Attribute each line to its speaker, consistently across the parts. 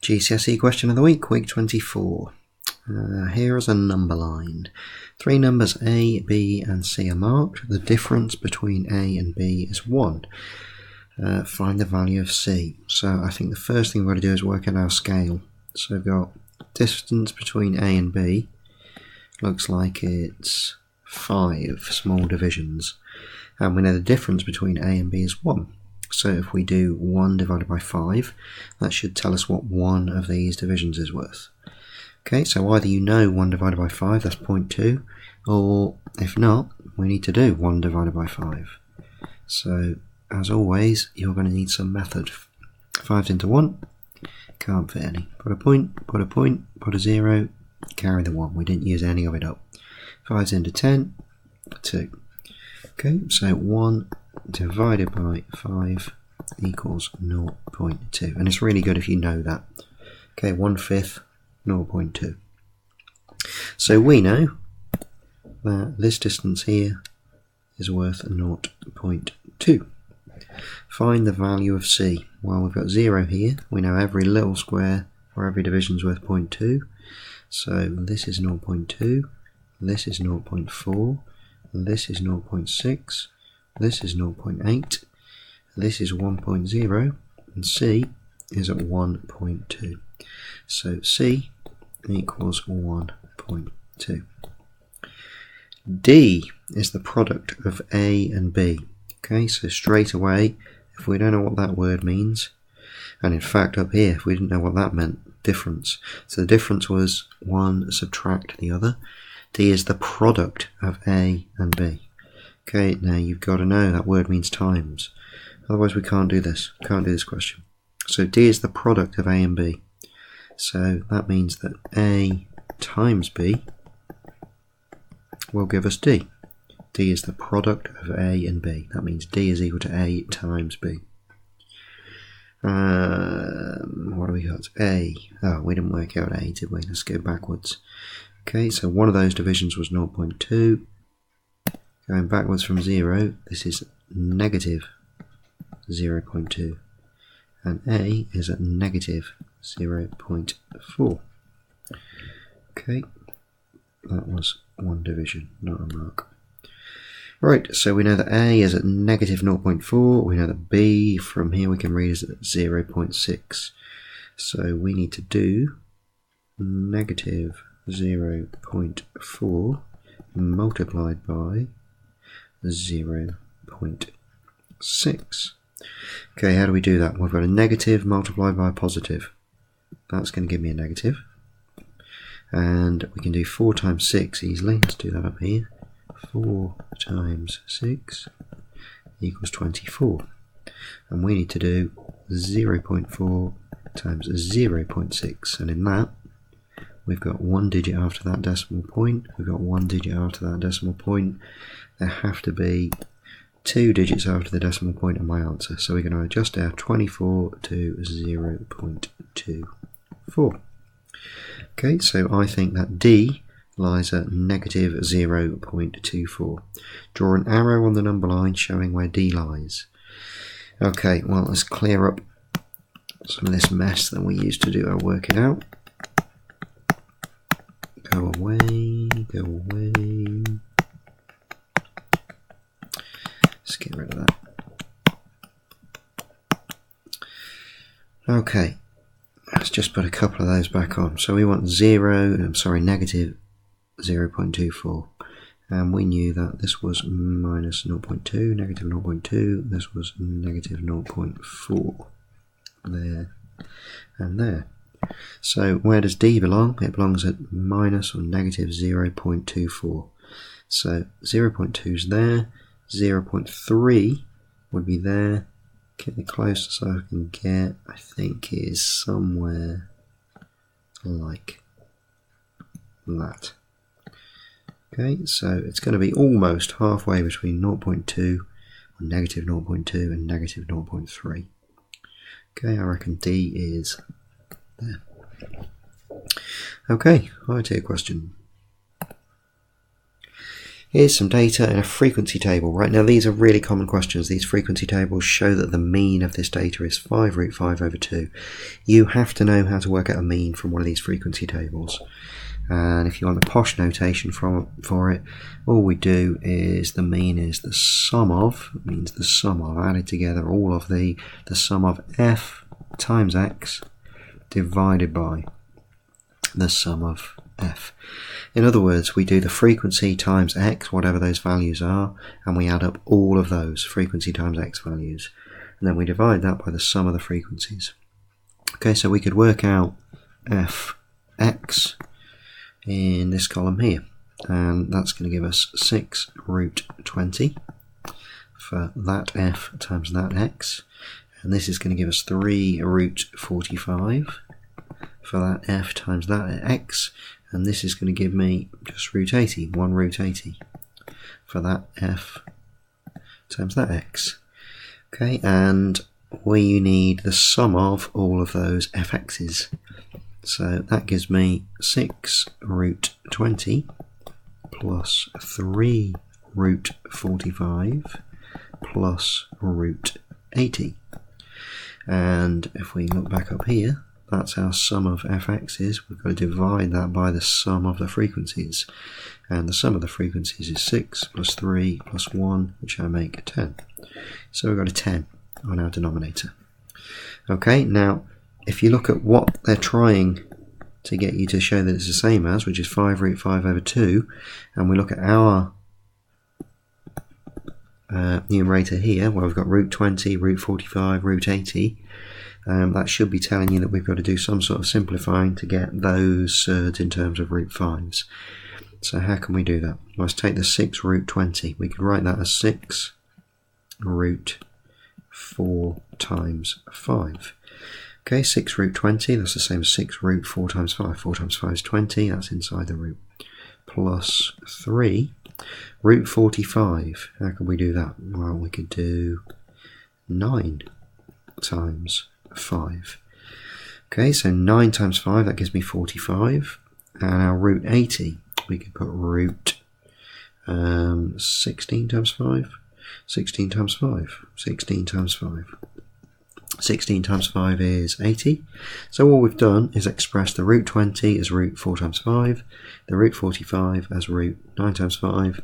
Speaker 1: GCSE question of the week, week 24. Here is a number line. Three numbers A, B and C are marked. The difference between A and B is 1. Find the value of C. So I think the first thing we've got to do is work out our scale. So we've got distance between A and B. Looks like it's 5 small divisions. And we know the difference between A and B is 1. So if we do 1 divided by 5, that should tell us what one of these divisions is worth. Okay, so either you know 1 divided by 5, that's 0.2, or if not, we need to do 1 divided by 5. So, as always, you're going to need some method. 5's into 1, can't fit any. Put a point, put a 0, carry the 1. We didn't use any of it up. 5's into 10, 2. Okay, so 1 divided by 5 equals 0.2. And it's really good if you know that. Okay, 1/5, 0.2. So we know that this distance here is worth 0.2. Find the value of C. Well, we've got 0 here. We know every little square for every division is worth 0.2. So this is 0.2, this is 0.4, this is 0.6, this is 0.8, this is 1.0, and C is at 1.2. So C equals 1.2. D is the product of A and B. Okay, so straight away, if we don't know what that word means, and in fact up here, if we didn't know what that meant, difference. So the difference was 1 subtract the other. D is the product of A and B. Okay, now you've got to know that word means times. Otherwise we can't do this. Can't do this question. So D is the product of A and B. So that means that A times B will give us D. D is the product of A and B. That means D is equal to A times B. What do we got? A. Oh, we didn't work out A, did we? Let's go backwards. Okay, so one of those divisions was 0.2. Going backwards from 0, this is negative 0.2. And A is at negative 0.4. Okay, that was one division, not a mark. Right, so we know that A is at negative 0.4, we know that B from here we can read is at 0.6. So we need to do negative 0.4 multiplied by 0.6. Okay, how do we do that? We've got a negative multiplied by a positive. That's going to give me a negative. And we can do 4 times 6 easily. Let's do that up here. 4 times 6 equals 24. And we need to do 0.4 times 0.6. And in that, we've got 1 digit after that decimal point. We've got 1 digit after that decimal point. There have to be 2 digits after the decimal point of my answer. So we're going to adjust our 24 to 0.24. Okay, so I think that D lies at negative 0.24. Draw an arrow on the number line showing where D lies. Okay, well, let's clear up some of this mess that we used to do our working out. Go away, go away. Let's get rid of that. Okay, let's just put a couple of those back on. So we want negative 0.24. And we knew that this was minus 0.2, negative 0.2, this was negative 0.4. There and there. So where does D belong? It belongs at minus or negative 0.24. So 0.2 is there, 0.3 would be there. Get the closest I can get, I think, is somewhere like that. Okay, so it's going to be almost halfway between 0.2 or negative 0.2 and negative 0.3. Okay, I reckon D is there. Okay, right here question. Here's some data in a frequency table. Right now, these are really common questions. These frequency tables show that the mean of this data is 5 root 5 over 2. You have to know how to work out a mean from one of these frequency tables. And if you want the posh notation for it, all we do is the mean is the sum of, means the sum of, added together all of the sum of f times x divided by the sum of f. In other words, we do the frequency times x, whatever those values are, and we add up all of those frequency times x values. And then we divide that by the sum of the frequencies. Okay, so we could work out fx in this column here, and that's going to give us 6 root 20 for that f times that x, and this is going to give us 3 root 45 for that f times that x, and this is going to give me just root 80, 1 root 80 for that f times that x. Okay, and we need the sum of all of those fx's. So that gives me 6 root 20 plus 3 root 45 plus root 80. And if we look back up here, that's our sum of fx's. We've got to divide that by the sum of the frequencies. And the sum of the frequencies is 6 plus 3 plus 1, which I make 10. So we've got a 10 on our denominator. Okay, now if you look at what they're trying to get you to show that it's the same as, which is 5 root 5 over 2, and we look at our numerator here, where we've got root 20, root 45, root 80, that should be telling you that we've got to do some sort of simplifying to get those surds in terms of root 5s. So how can we do that? Let's take the 6 root 20. We could write that as 6 root 4 times 5. Okay, 6 root 20, that's the same as 6 root 4 times 5. 4 times 5 is 20, that's inside the root. Plus 3 root 45. How can we do that? Well, we could do 9 times 5. Okay, so 9 times 5, that gives me 45. And our root 80, we could put root 16 times 5. 16 times 5. 16 times 5. 16 times 5 is 80. So all we've done is express the root 20 as root 4 times 5, the root 45 as root 9 times 5,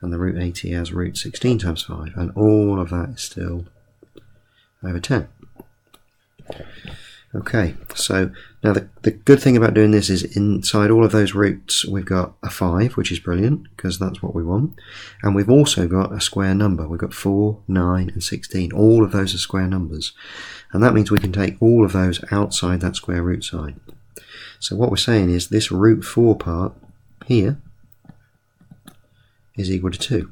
Speaker 1: and the root 80 as root 16 times 5. And all of that is still over 10. Okay, so now the good thing about doing this is inside all of those roots we've got a 5, which is brilliant because that's what we want, and we've also got a square number. We've got 4, 9 and 16. All of those are square numbers, and that means we can take all of those outside that square root sign. So what we're saying is this root 4 part here is equal to 2,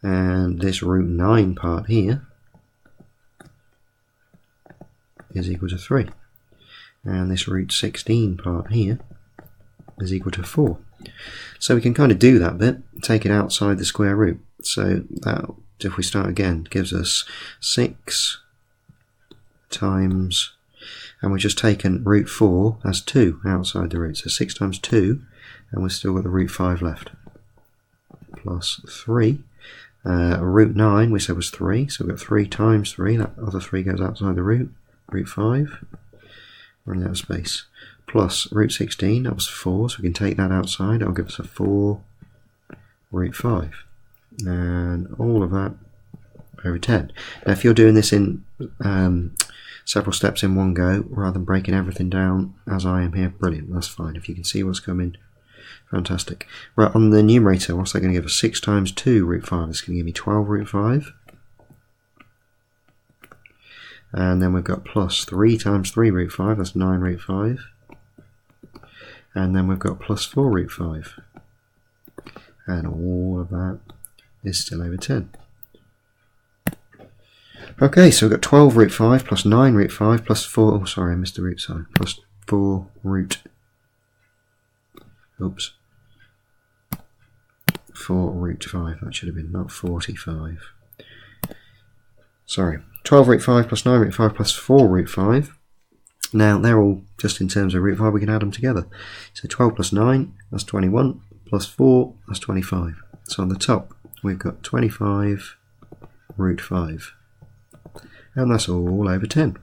Speaker 1: and this root 9 part here is equal to 3, and this root 16 part here is equal to 4. So we can kind of do that bit, take it outside the square root. So that, if we start again, gives us 6 times, and we've just taken root 4 as 2 outside the root, so 6 times 2, and we've still got the root 5 left, plus 3. Root 9 we said was 3, so we've got 3 times 3, that other 3 goes outside the root, root 5, running out of space, plus root 16, that was 4, so we can take that outside. That'll give us a 4 root 5, and all of that over 10. Now if you're doing this in several steps in one go rather than breaking everything down as I am here, brilliant, that's fine. If you can see what's coming, fantastic. Right, on the numerator, what's that going to give us? 6 times 2 root 5, that's going to give me 12 root 5. And then we've got plus 3 times 3 root 5, that's 9 root 5. And then we've got plus 4 root 5. And all of that is still over 10. Okay, so we've got 12 root 5 plus 9 root 5 plus 4, oh sorry I missed the root sign, plus 4 root, 4 root 5, that should have been not 45. Sorry. 12 root 5 plus 9 root 5 plus 4 root 5. Now they're all just in terms of root 5, we can add them together. So 12 plus 9, that's 21, plus 4, that's 25. So on the top, we've got 25 root 5. And that's all over 10.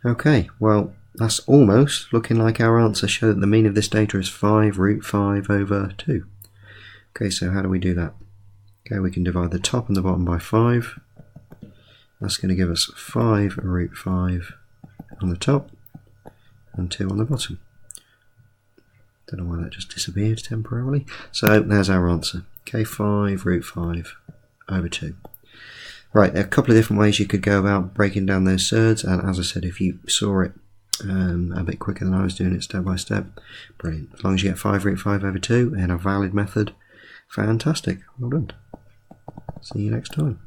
Speaker 1: Okay, well, that's almost looking like our answer. Show that the mean of this data is 5 root 5 over 2. Okay, so how do we do that? Okay, we can divide the top and the bottom by 5. That's going to give us 5 root 5 on the top and 2 on the bottom. Don't know why that just disappeared temporarily. So there's our answer. Okay, 5 root 5 over 2. Right, a couple of different ways you could go about breaking down those surds, and as I said, if you saw it a bit quicker than I was doing it step by step, brilliant. As long as you get 5 root 5 over 2 in a valid method, fantastic. Well done. See you next time.